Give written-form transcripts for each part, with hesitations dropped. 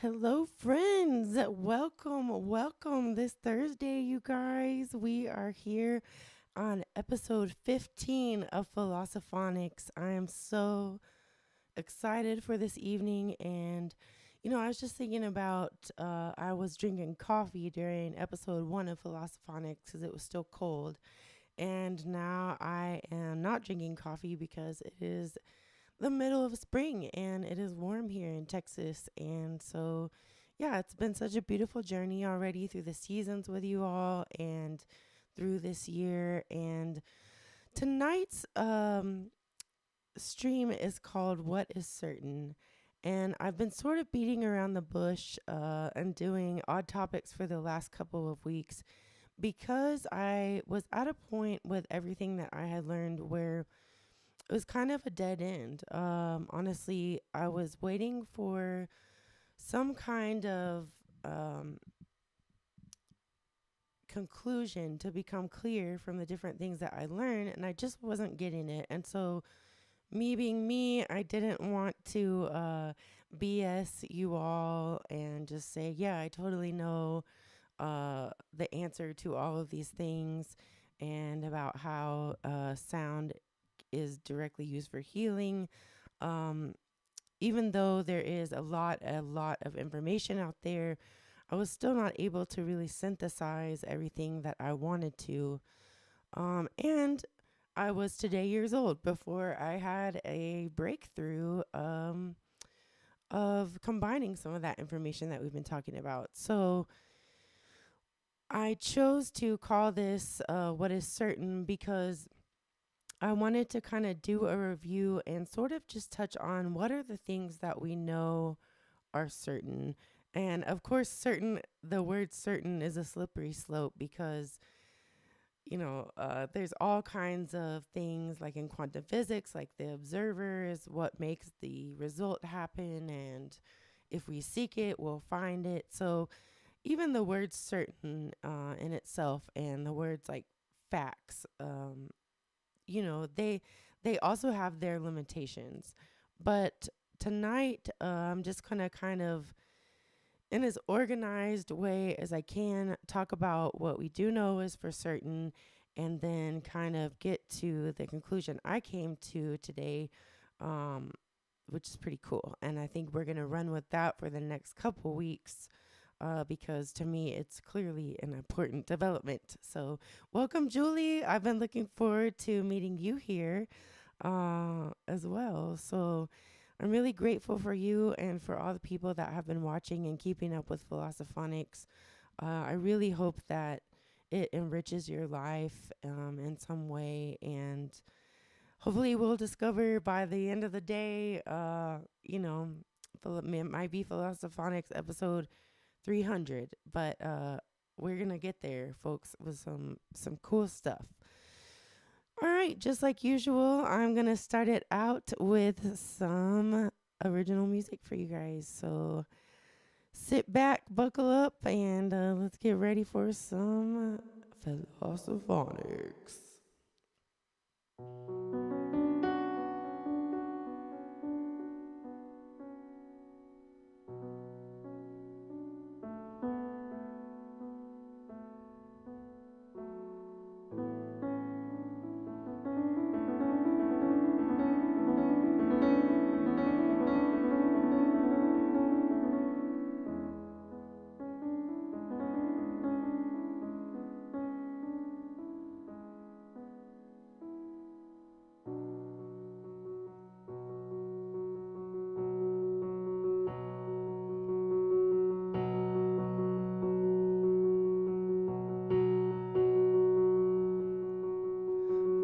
Hello, friends. Welcome this Thursday, you guys. We are here on episode 15 of Philosophonics. I am so excited for this evening. And, I was just thinking about, I was drinking coffee during episode 1 of Philosophonics because it was still cold. And now I am not drinking coffee because it is the middle of spring and it is warm here in Texas. And so, yeah, it's been such a beautiful journey already through the seasons with you all and through this year. And tonight's stream is called What is Certain? And I've been sort of beating around the bush and doing odd topics for the last couple of weeks because I was at a point with everything that I had learned where it was kind of a dead end. Honestly, I was waiting for some kind of conclusion to become clear from the different things that I learned, and I just wasn't getting it. And so, me being me, I didn't want to BS you all and just say, yeah, I totally know the answer to all of these things and about how sound is directly used for healing. Um, Even though there is a lot of information out there, I was still not able to really synthesize everything that I wanted to. And I was today years old before I had a breakthrough of combining some of that information that we've been talking about. So I chose to call this What is Certain because I wanted to kind of do a review and sort of just touch on what are the things that we know are certain. And of course, the word certain is a slippery slope because, there's all kinds of things like in quantum physics, like the observer is what makes the result happen. And if we seek it, we'll find it. So even the word certain in itself and the words like facts, they also have their limitations. But tonight, I'm just gonna kind of, in as organized way as I can, talk about what we do know is for certain, and then kind of get to the conclusion I came to today, um, which is pretty cool. And I think we're gonna run with that for the next couple weeks because to me, it's clearly an important development. So, welcome, Julie. I've been looking forward to meeting you here as well. So, I'm really grateful for you and for all the people that have been watching and keeping up with Philosophonics. I really hope that it enriches your life in some way, and hopefully, we'll discover by the end of the day, it might be Philosophonics episode 300, but we're gonna get there, folks, with some cool stuff. All right, just like usual, I'm gonna start it out with some original music for you guys. So sit back, buckle up, and let's get ready for some Philosophonics.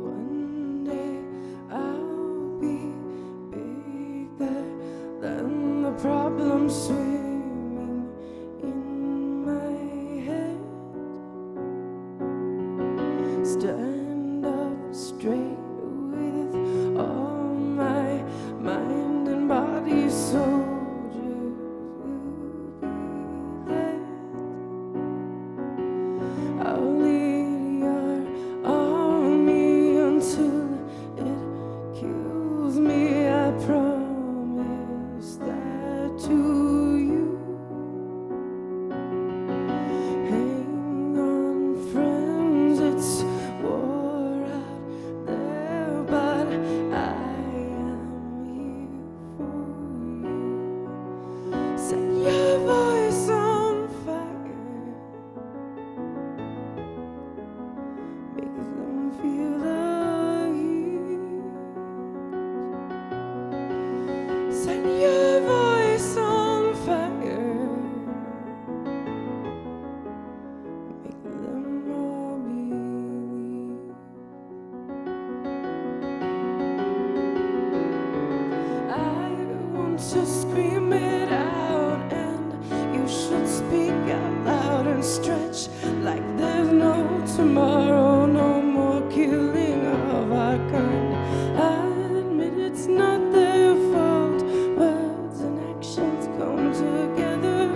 One day I'll be bigger than the problem swimming in my head. Stand up straight with all my mind and body. Soldiers will be led. I'll lead your army until it kills me. I promise that to you. them feel the heat. Set your voice on fire. Make them all believe. I want to scream it out, and you should speak out loud and stretch like there's no tomorrow. No more killing of our kind. I admit it's not their fault. Words and actions come together,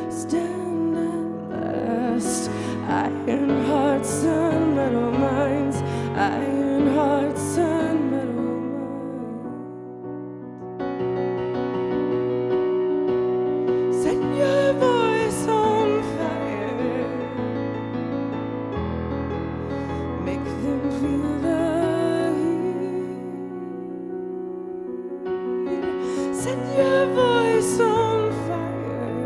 stand at last. Iron hearts and metal minds. Iron hearts and metal minds. Set your voice on fire. Make them feel the heat. Set your voice on fire.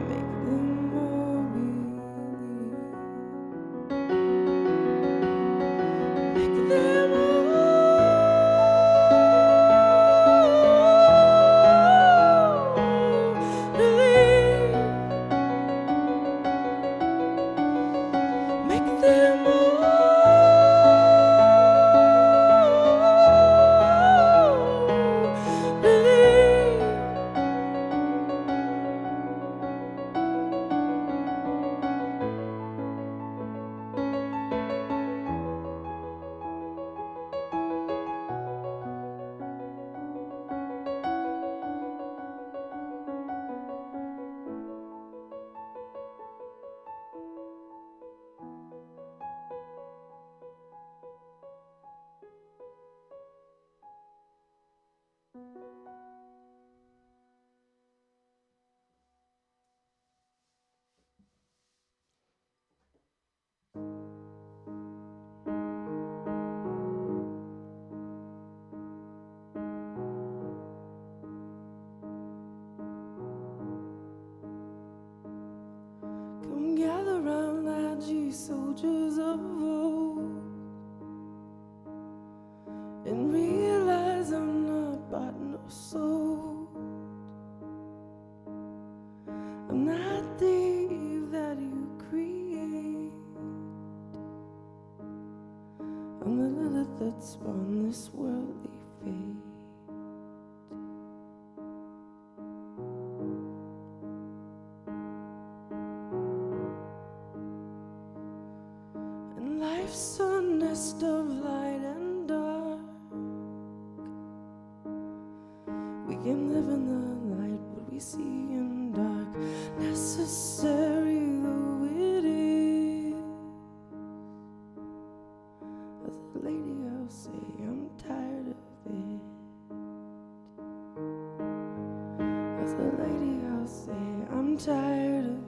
Make them all believe. Make them all believe. Make them all believe. Come gather round, lad, ye soldiers of old, and realize I'm not bought nor sold. I'm not the Eve that you create. I'm the Lilith that spawned this worldly fate. And life's a nest of light and dark. We can live in the light, but we see in dark. Necessary though it is. As a lady, I'll say I'm tired of it. As a lady, I'll say I'm tired of it.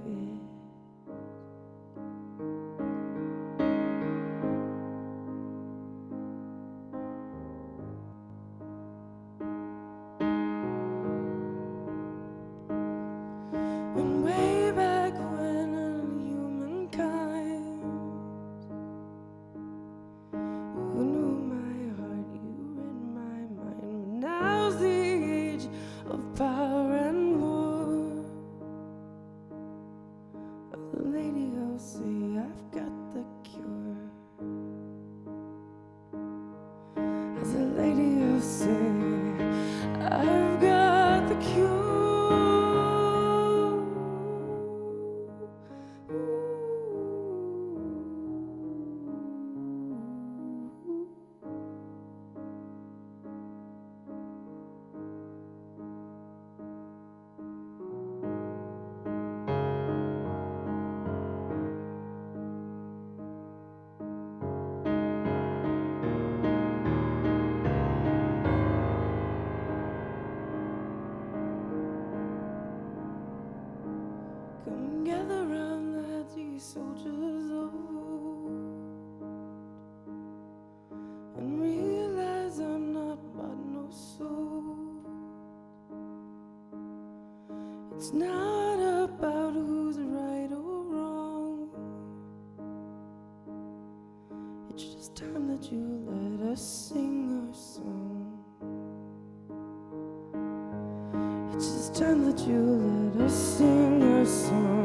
And way back when in humankind, you knew my heart, you read my mind. But now's the age of power and war. As a lady, I'll say I've got the cure. As a lady, I'll say I've got the cure. Come gather round, lads, ye soldiers of old, and realize I'm not bought nor sold. It's not about who's right or wrong. that you let us sing our song. It's just time that you let us sing our song.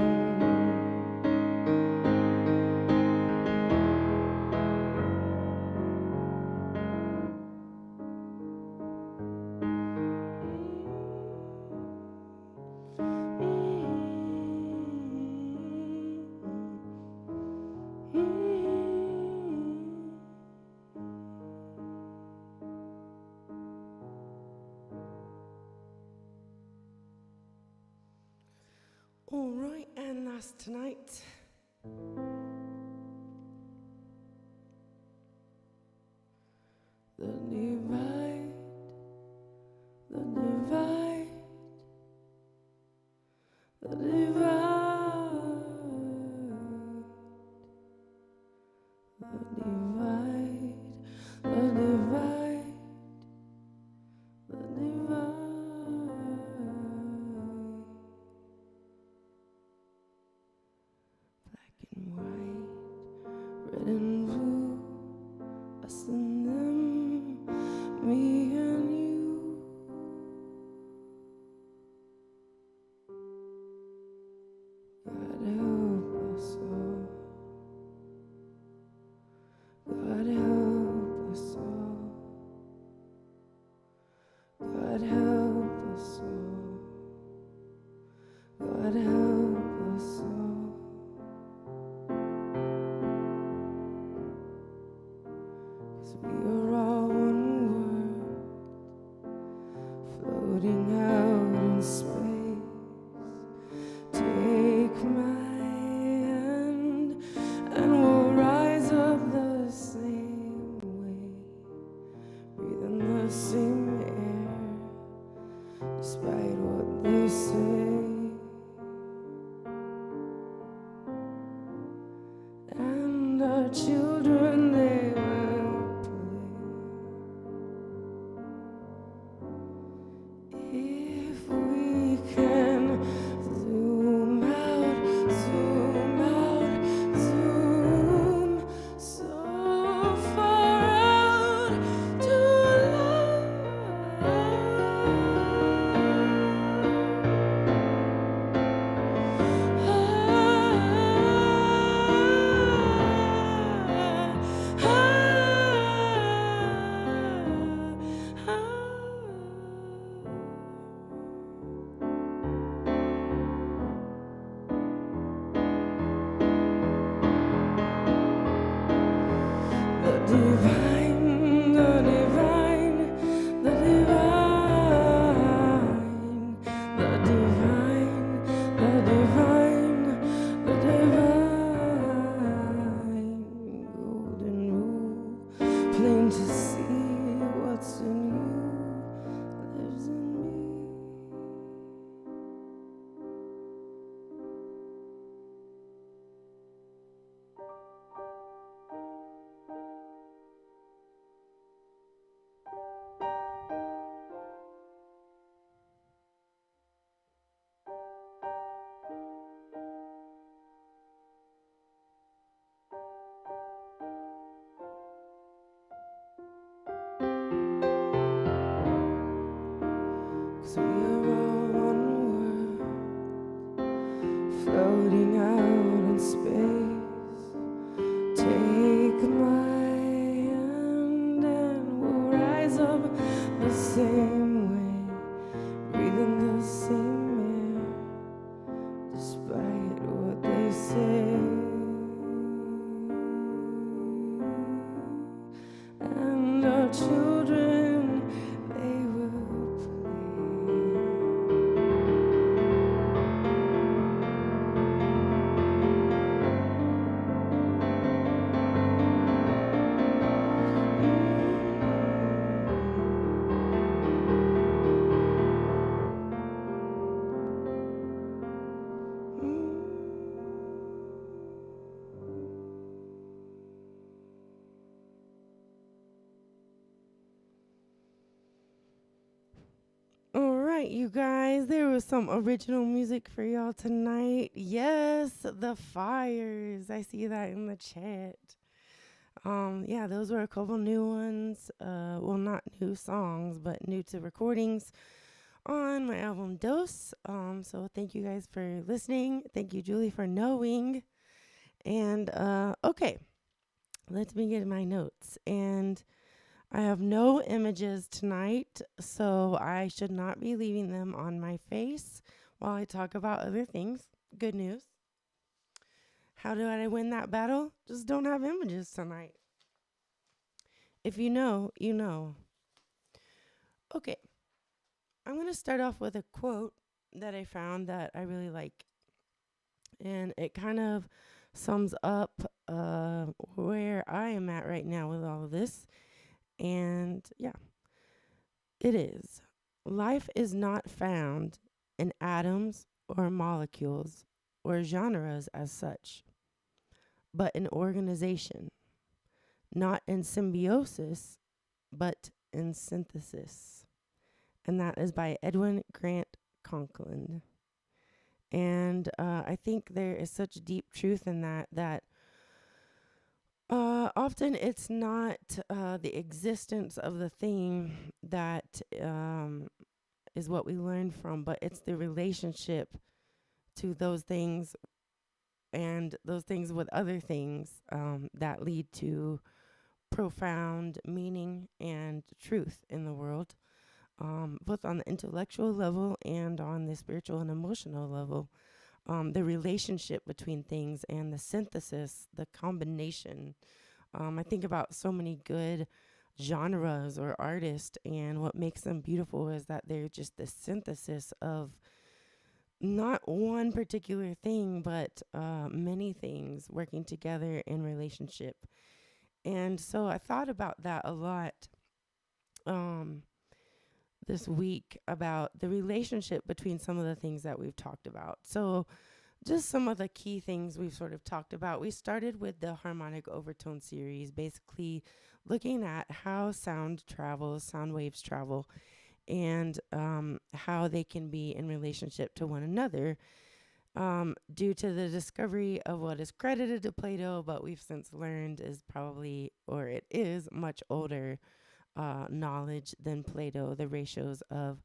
All right, and that's tonight. The divide, the divide, the divide, the divide, the divide, the divide. Red and blue, us and them, me and you. God help us all. God help us all. God help us all. God help us all. We are all one world, floating out in space. Take my hand, and we'll rise up the same way, breathing the same air, despite what they say. And our children, they will play. If we can zoom out, zoom out, zoom so far out to divine, the divine, the divine, the divine, the divine, the divine, golden rule, plain to see what's in you lives in me. We are all one world, floating out in space. Take my hand and we'll rise up the same way, breathing the same air, despite what they say. And our children, they will play. You guys, there was some original music for y'all tonight. Yes, the Fires. I see that in the chat. Yeah, those were a couple new ones. Well, not new songs, but new to recordings on my album Dose. So thank you guys for listening. Thank you, Julie, for knowing. And okay, let's begin my notes. And I have no images tonight, so I should not be leaving them on my face while I talk about other things. Good news. How did I win that battle? Just don't have images tonight. If you know, you know. Okay, I'm going to start off with a quote that I found that I really like. And it kind of sums up where I am at right now with all of this. And yeah, it is. Life is not found in atoms or molecules or genres as such, but in organization, not in symbiosis, but in synthesis. And that is by Edwin Grant Conklin. And I think there is such deep truth in that often it's not the existence of the thing that is what we learn from, but it's the relationship to those things and those things with other things that lead to profound meaning and truth in the world, both on the intellectual level and on the spiritual and emotional level. The relationship between things and the synthesis, the combination. I think about so many good genres or artists, and what makes them beautiful is that they're just the synthesis of not one particular thing, but many things working together in relationship. And so I thought about that a lot um, this week about the relationship between some of the things that we've talked about. So, just some of the key things we've sort of talked about. We started with the harmonic overtone series, basically looking at how sound travels, sound waves travel, and how they can be in relationship to one another, due to the discovery of what is credited to Plato, but we've since learned is probably, or it is, much older knowledge than Plato, the ratios of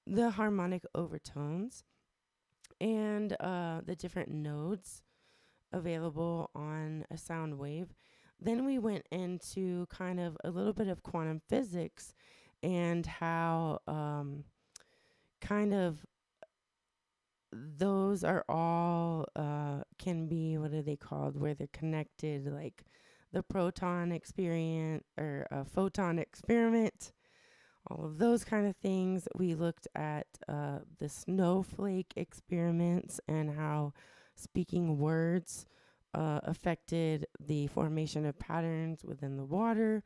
the harmonic overtones and the different nodes available on a sound wave. Then we went into kind of a little bit of quantum physics and how kind of those are all can be, what are they called, where they're connected, like the proton experience or photon experiment, all of those kind of things. We looked at the snowflake experiments and how speaking words affected the formation of patterns within the water.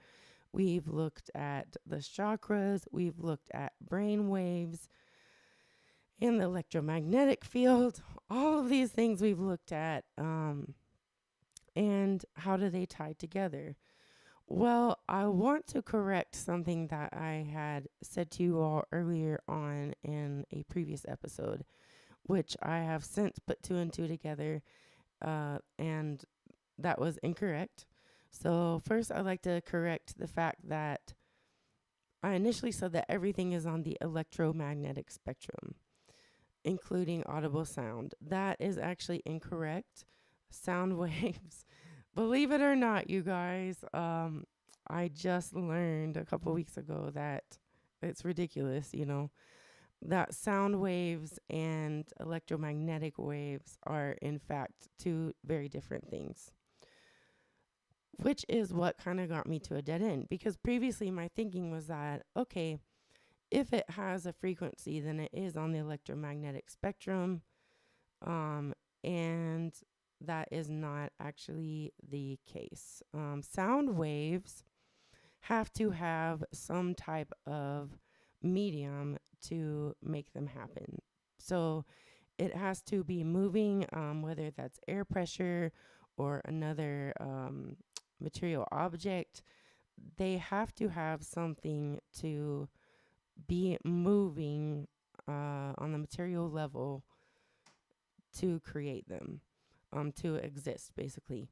We've looked at the chakras. We've looked at brain waves and the electromagnetic field. All of these things we've looked at, and how do they tie together? Well, I want to correct something that I had said to you all earlier on in a previous episode, which I have since put two and two together, and that was incorrect. So, first, I'd like to correct the fact that I initially said that everything is on the electromagnetic spectrum, including audible sound. That is actually incorrect. Sound waves, believe it or not, you guys, I just learned a couple weeks ago that it's ridiculous, that sound waves and electromagnetic waves are, in fact, two very different things, which is what kind of got me to a dead end. Because previously, my thinking was that, okay, if it has a frequency, then it is on the electromagnetic spectrum. And that is not actually the case. Sound waves have to have some type of medium to make them happen. So it has to be moving, whether that's air pressure or another material object. They have to have something to be moving on the material level to create them, to exist, basically.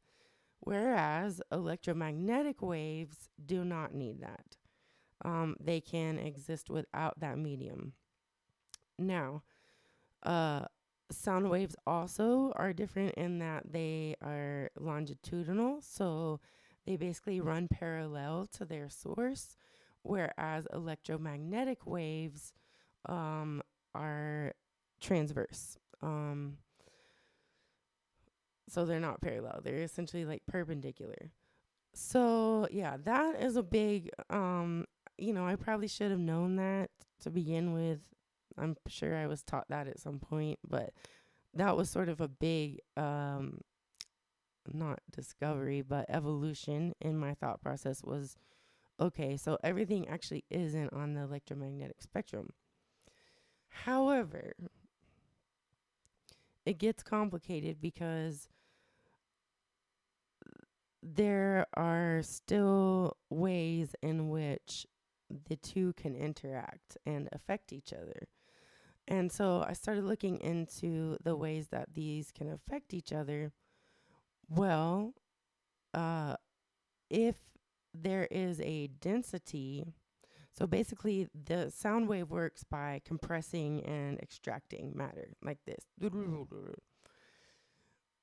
Whereas electromagnetic waves do not need that. They can exist without that medium. Now, uh, sound waves also are different in that they are longitudinal, so they basically run parallel to their source, whereas electromagnetic waves um, are transverse. So they're not parallel, they're essentially like perpendicular. So, yeah, that is a big, I probably should have known that to begin with. I'm sure I was taught that at some point, but that was sort of a big, not discovery, but evolution in my thought process was okay, so everything actually isn't on the electromagnetic spectrum. However, it gets complicated because there are still ways in which the two can interact and affect each other. And so I started looking into the ways that these can affect each other. Well, uh, if there is a density, so basically the sound wave works by compressing and extracting matter like this.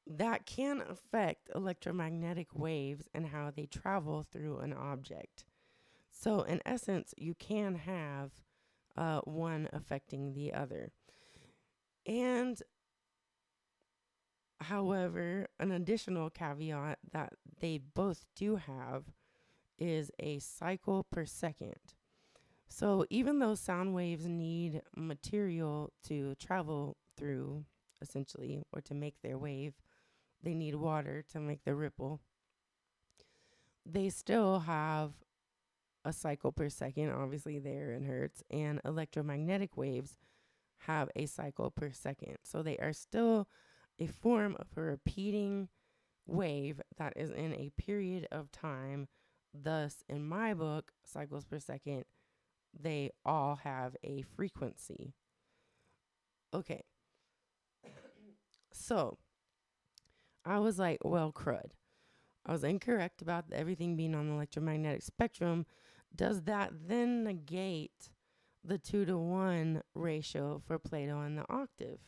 That can affect electromagnetic waves and how they travel through an object. So, in essence, you can have one affecting the other. And, however, an additional caveat that they both do have is a cycle per second. So, even though sound waves need material to travel through, essentially, or to make their wave, they need water to make the ripple. They still have a cycle per second, obviously there in hertz, and electromagnetic waves have a cycle per second. So they are still a form of a repeating wave that is in a period of time. Thus, in my book, cycles per second, they all have a frequency. Okay, so I was like, well, crud. I was incorrect about everything being on the electromagnetic spectrum. Does that then negate the 2-to-1 ratio for Plato and the octave?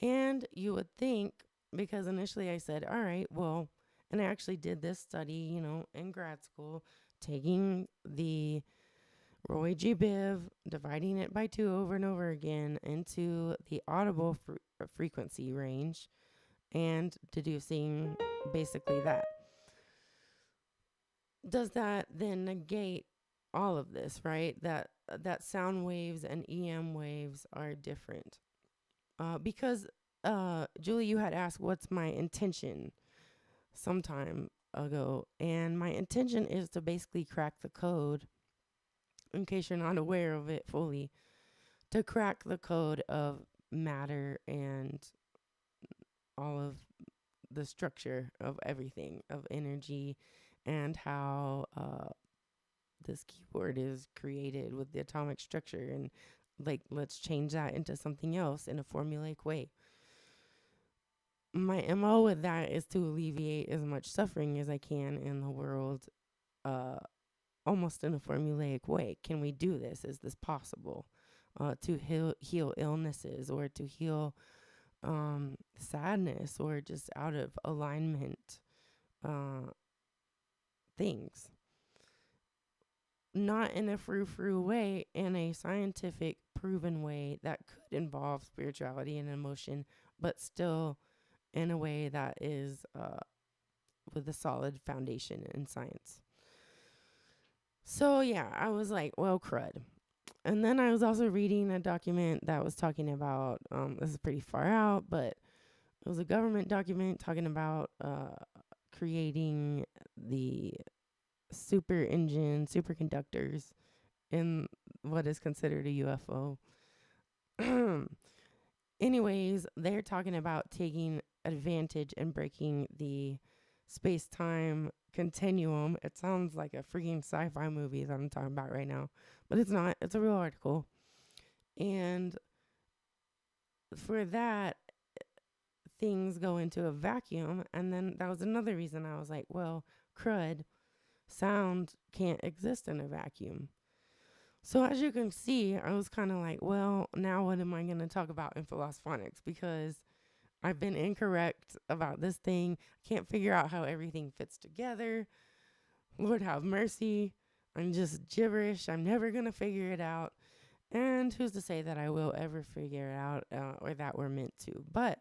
And you would think, because initially I said, all right, well, and I actually did this study, in grad school, taking the Roy G. Biv, dividing it by 2 over and over again into the audible frequency range and deducing basically that. Does that then negate all of this, right? That sound waves and EM waves are different. Because Julie, you had asked what's my intention some time ago, and my intention is to basically crack the code, in case you're not aware of it fully, to crack the code of matter and all of the structure of everything, of energy, and how this keyboard is created with the atomic structure, and like, let's change that into something else in a formulaic way. My MO with that is to alleviate as much suffering as I can in the world, uh, almost in a formulaic way. Can we do this? Is this possible? To heal illnesses, or to heal sadness, or just out of alignment things. Not in a frou-frou way, in a scientific, proven way that could involve spirituality and emotion, but still in a way that is with a solid foundation in science. So, yeah, I was like, well, crud. And then I was also reading a document that was talking about, this is pretty far out, but it was a government document talking about creating the superconductors in what is considered a UFO. Anyways, they're talking about taking advantage and breaking the space-time continuum. It sounds like a freaking sci-fi movie that I'm talking about right now, but it's not. It's a real article. And for that, things go into a vacuum. And then that was another reason I was like, well, crud, sound can't exist in a vacuum. So as you can see, I was kind of like, well, now what am I going to talk about in Philosophonics? Because I've been incorrect about this thing. I can't figure out how everything fits together. Lord have mercy. I'm just gibberish. I'm never going to figure it out. And who's to say that I will ever figure it out or that we're meant to? But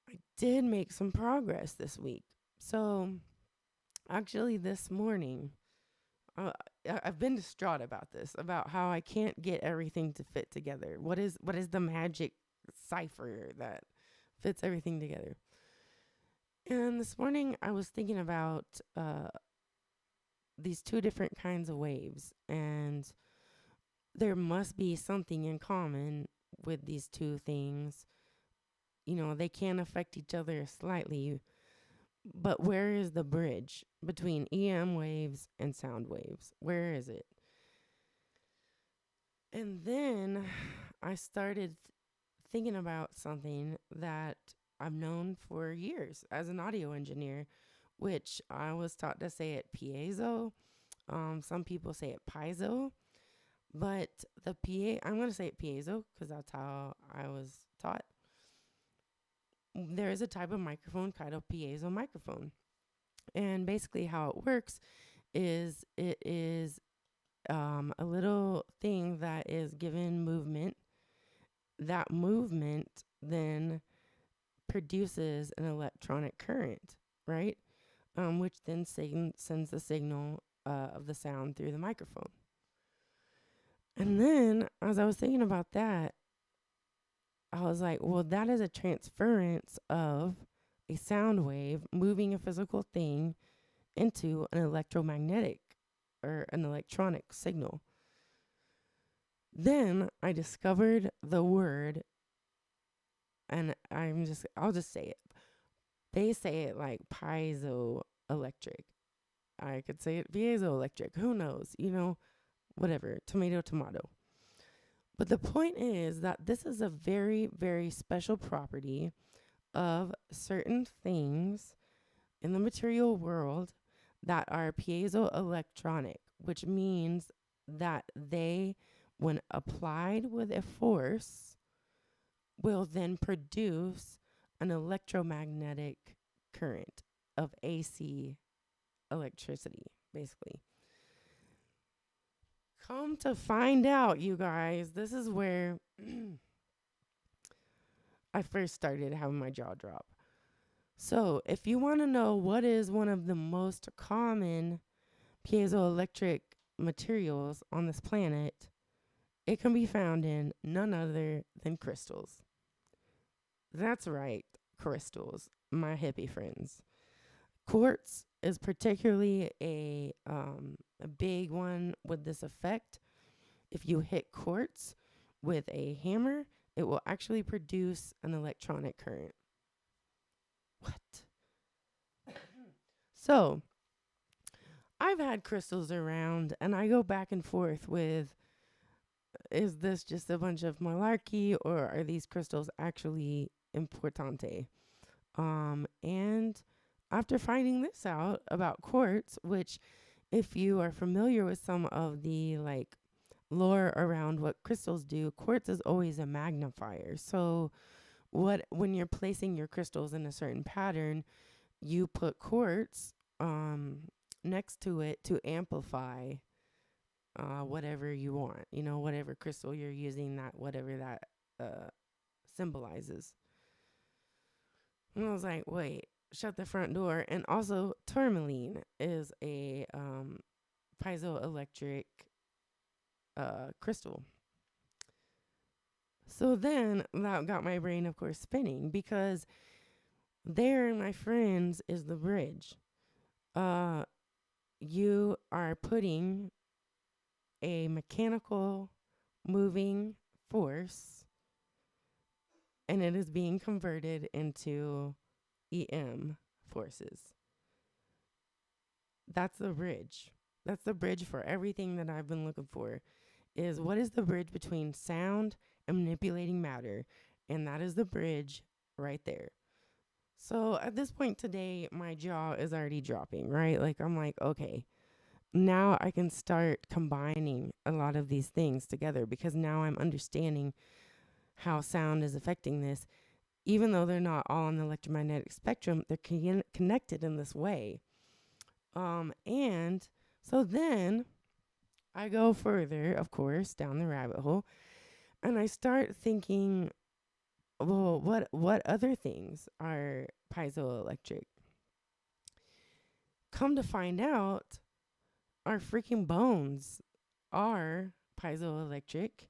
I did make some progress this week. So actually, this morning, uh, I've been distraught about this, about how I can't get everything to fit together. What is the magic cipher that fits everything together? And this morning, I was thinking about these two different kinds of waves, and there must be something in common with these two things. You know, they can affect each other slightly, but where is the bridge between EM waves and sound waves? Where is it? And then I started thinking about something that I've known for years as an audio engineer, which I was taught to say it piezo. Some people say it piezo, but I'm going to say it piezo because that's how I was taught. There is a type of microphone called a piezo microphone. And basically how it works is it is a little thing that is given movement. That movement then produces an electronic current, right? Which then sends the signal of the sound through the microphone. And then as I was thinking about that, I was like, well, that is a transference of a sound wave moving a physical thing into an electromagnetic or an electronic signal. Then I discovered the word, and I'll just say it. They say it like piezoelectric. I could say it piezoelectric. Who knows? Whatever. Tomato, tomato. But the point is that this is a very, very special property of certain things in the material world that are piezoelectronic, which means that they, when applied with a force, will then produce an electromagnetic current of AC electricity, basically. Come to find out, you guys, this is where I first started having my jaw drop. So, if you want to know what is one of the most common piezoelectric materials on this planet, it can be found in none other than crystals. That's right, crystals, my hippie friends. Quartz is particularly a big one with this effect. If you hit quartz with a hammer, it will actually produce an electronic current. What? So, I've had crystals around, and I go back and forth with, is this just a bunch of malarkey, or are these crystals actually importante? And after finding this out about quartz, which if you are familiar with some of the lore around what crystals do, quartz is always a magnifier. So when you're placing your crystals in a certain pattern, you put quartz next to it to amplify whatever you want, whatever crystal you're using, whatever that symbolizes. And I was like, wait, shut the front door. And also, tourmaline is a piezoelectric crystal. So then that got my brain, of course, spinning, because there, my friends, is the bridge. You are putting a mechanical moving force, and it is being converted into EM forces. That's the bridge. That's the bridge for everything that I've been looking for, is what is the bridge between sound and manipulating matter. And that is the bridge right there. So at this point today, my jaw is already dropping, right? Like, I'm like, okay, now I can start combining a lot of these things together because now I'm understanding how sound is affecting this. Even though they're not all on the electromagnetic spectrum, they're connected in this way. And so then I go further, of course, down the rabbit hole, and I start thinking, well, what other things are piezoelectric? Come to find out, our freaking bones are piezoelectric.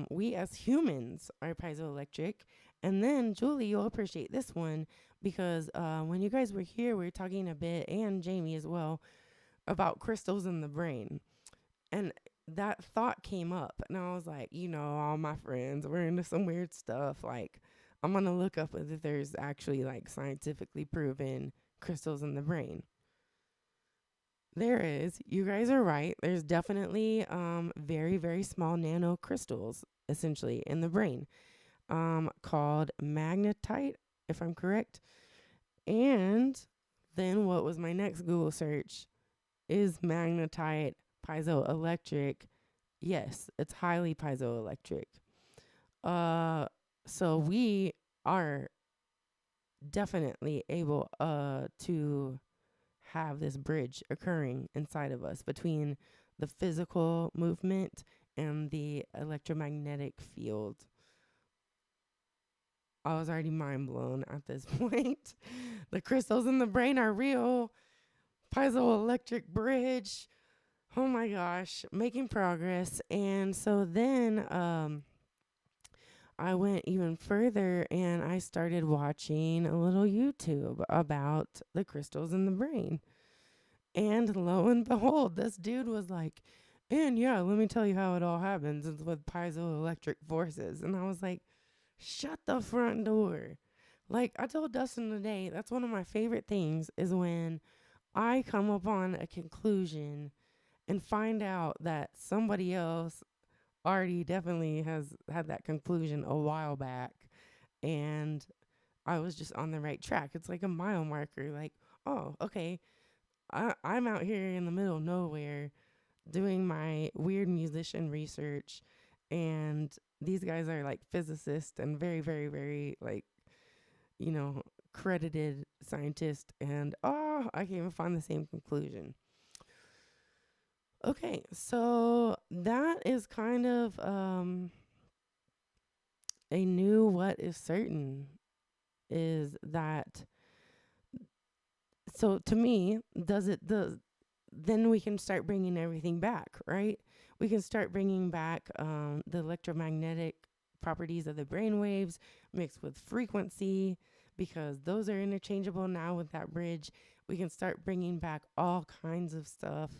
We as humans are piezoelectric. And then, Julie, you'll appreciate this one because when you guys were here, we were talking a bit, and Jamie as well, about crystals in the brain. And that thought came up, and I was like, all my friends, we're into some weird stuff. Like, I'm going to look up if there's actually like scientifically proven crystals in the brain. There is. You guys are right. There's definitely very, very small nano crystals essentially in the brain called magnetite, if I'm correct. And then what was my next Google search? Is magnetite piezoelectric? Yes, it's highly piezoelectric. So we are definitely able to have this bridge occurring inside of us between the physical movement and the electromagnetic field. I was already mind blown at this point. The crystals in the brain are real. Piezoelectric bridge. Oh my gosh, making progress. And so then I went even further and I started watching a little YouTube about the crystals in the brain. And lo and behold, this dude was like, and yeah, let me tell you how it all happens. It's with piezoelectric forces. And I was like, shut the front door. Like I told Dustin today, that's one of my favorite things is when I come upon a conclusion and find out that somebody else already definitely has had that conclusion a while back. And I was just on the right track. It's like a mile marker. Like, oh, okay, I'm out here in the middle of nowhere doing my weird musician research, and these guys are like physicists and very, very, very like, credited scientists, and I can't even find the same conclusion. Okay, so that is kind of a new what is certain is that so to me does it the then we can start bringing everything back, right? We can start bringing back the electromagnetic properties of the brain waves mixed with frequency because those are interchangeable now with that bridge. We can start bringing back all kinds of stuff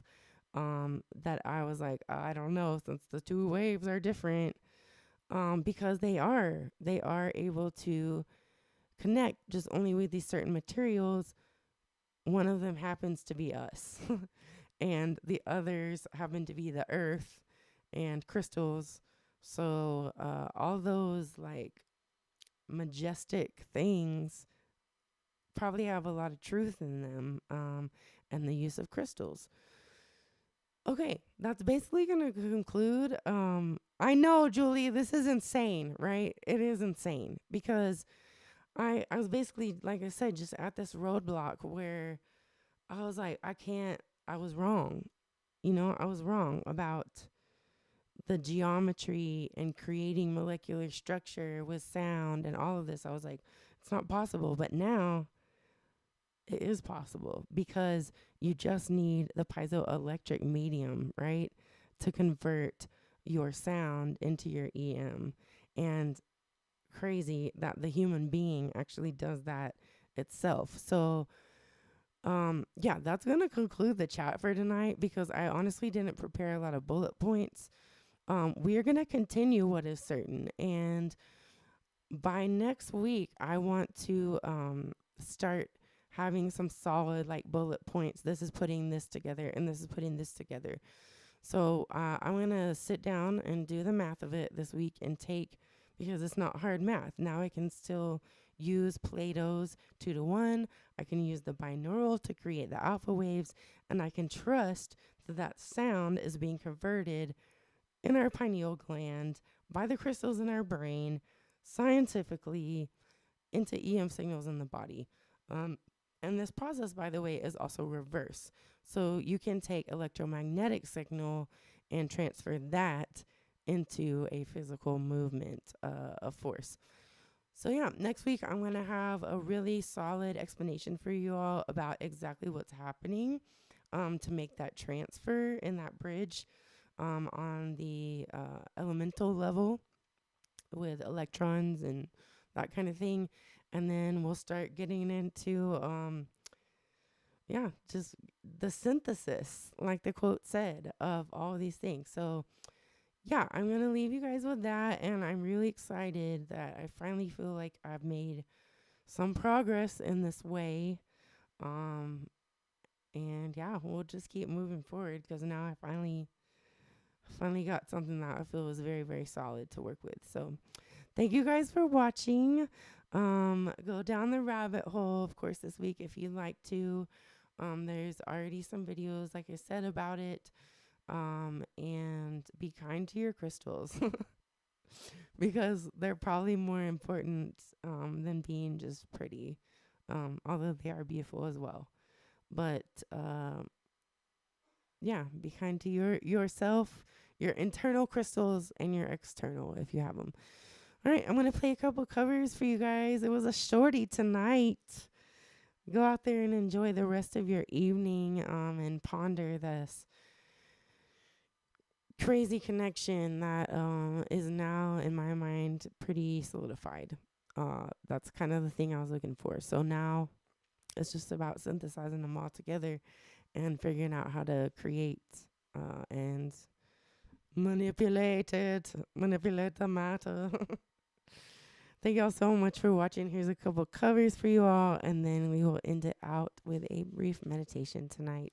that I was like, I don't know, since the two waves are different, because they are able to connect just only with these certain materials. One of them happens to be us, and the others happen to be the earth and crystals. So all those like majestic things probably have a lot of truth in them, and the use of crystals. Okay, that's basically going to conclude. I know, Julie, this is insane, right? It is insane because I was basically, like I said, just at this roadblock where I was like, I was wrong. I was wrong about the geometry and creating molecular structure with sound and all of this. I was like, it's not possible. But now it is possible because you just need the piezoelectric medium, right? To convert your sound into your EM. And crazy that the human being actually does that itself. So, yeah, that's going to conclude the chat for tonight because I honestly didn't prepare a lot of bullet points. We are going to continue what is certain. And by next week, I want to start having some solid like bullet points. This is putting this together and this is putting this together. So I'm going to sit down and do the math of it this week and take, because it's not hard math. Now I can still use Plato's 2 to 1. I can use the binaural to create the alpha waves, and I can trust that that sound is being converted in our pineal gland by the crystals in our brain scientifically into EM signals in the body. Um, and this process, by the way, is also reverse. So you can take electromagnetic signal and transfer that into a physical movement of force. So yeah, next week I'm going to have a really solid explanation for you all about exactly what's happening to make that transfer in that bridge on the elemental level with electrons and that kind of thing. And then we'll start getting into, just the synthesis, like the quote said, of all these things. So, yeah, I'm going to leave you guys with that. And I'm really excited that I finally feel like I've made some progress in this way. And yeah, we'll just keep moving forward because now I finally got something that I feel is very, very solid to work with. So thank you guys for watching. Go down the rabbit hole, of course, this week if you'd like to. There's already some videos, like I said, about it. And be kind to your crystals because they're probably more important than being just pretty, although they are beautiful as well. But be kind to yourself, your internal crystals, and your external if you have them. All right, I'm going to play a couple covers for you guys. It was a shorty tonight. Go out there and enjoy the rest of your evening and ponder this crazy connection that is now, in my mind, pretty solidified. That's kind of the thing I was looking for. So now it's just about synthesizing them all together and figuring out how to create and manipulate the matter. Thank y'all so much for watching. Here's a couple covers for you all, and then we will end it out with a brief meditation tonight.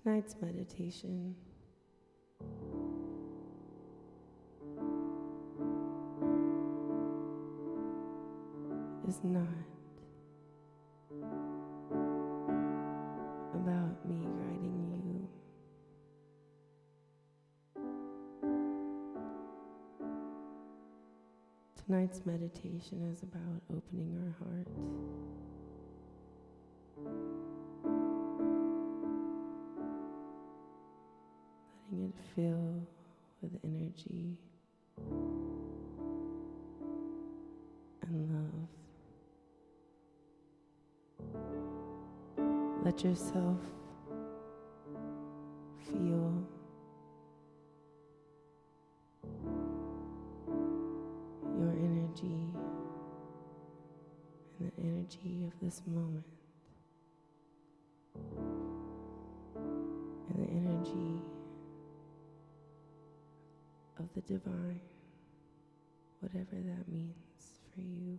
Tonight's meditation is not about me guiding you. Tonight's meditation is about opening our heart. Letting it fill with energy and love. Let yourself feel your energy and the energy of this moment and the energy of the divine, whatever that means for you.